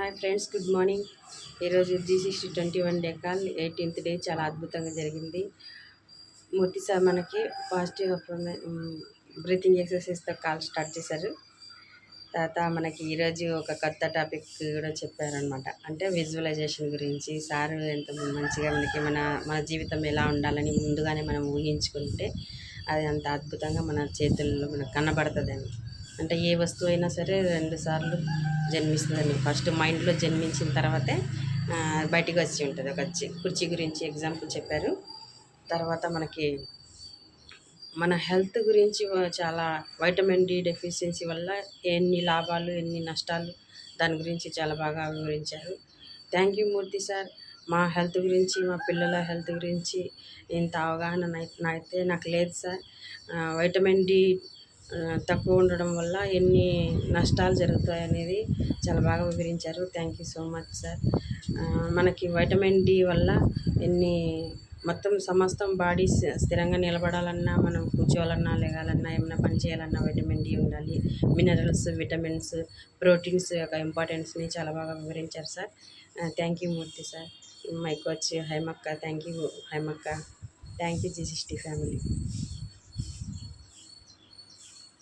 Hi friends, good morning. ఈరోజు G6021 day call 18th day చాలా అద్భుతంగా జరిగింది. మూర్తి సార్ మనకి పాజిటివ్ బ్రీతింగ్ ఎక్సర్సైజ్తో కాల్ స్టార్ట్ చేశారు. తర్వాత మనకి ఈరోజు ఒక కొత్త టాపిక్ కూడా చెప్పారనమాట. అంటే విజువలైజేషన్ గురించి. సార్ ఎంత మంచిగా మనకి మన మన జీవితం ఎలా ఉండాలని ముందుగానే మనం ఊహించుకుంటే అది అంత అద్భుతంగా మన చేతుల్లో మనకు కనబడుతుందని. అంటే ఏ వస్తువు అయినా సరే 2 సార్లు జన్మిస్తుందని. ఫస్ట్ మైండ్లో జన్మించిన తర్వాతే బయటికి వచ్చి ఉంటుంది. ఒక కుర్చీ గురించి ఎగ్జాంపుల్ చెప్పారు. తర్వాత మనకి మన హెల్త్ గురించి చాలా వైటమిన్ డి డెఫిషియన్సీ వల్ల ఎన్ని లాభాలు ఎన్ని నష్టాలు దాని గురించి చాలా బాగా వివరించారు. Thank you Murthy sir. మా హెల్త్ గురించి, మా పిల్లల హెల్త్ గురించి ఇంత అవగాహన అయితే నాకు లేదు సార్. వైటమిన్ డి తక్కువ ఉండడం వల్ల ఎన్ని నష్టాలు జరుగుతాయి అనేది చాలా బాగా వివరించారు. Thank you so much sir. మనకి వైటమిన్ డి వల్ల ఎన్ని మొత్తం సమస్తం బాడీ స్థిరంగా నిలబడాలన్నా, మనం కూర్చోవాలన్నా, లేగాలన్నా, ఏమైనా పని చేయాలన్నా వైటమిన్ డి ఉండాలి. మినరల్స్, విటమిన్స్, ప్రోటీన్స్ యొక్క ఇంపార్టెన్స్ని చాలా బాగా వివరించారు sir. Thank you Murthy sir. My coach హైమక్క. థ్యాంక్ యూ హైమక్క. Thank you G60 family.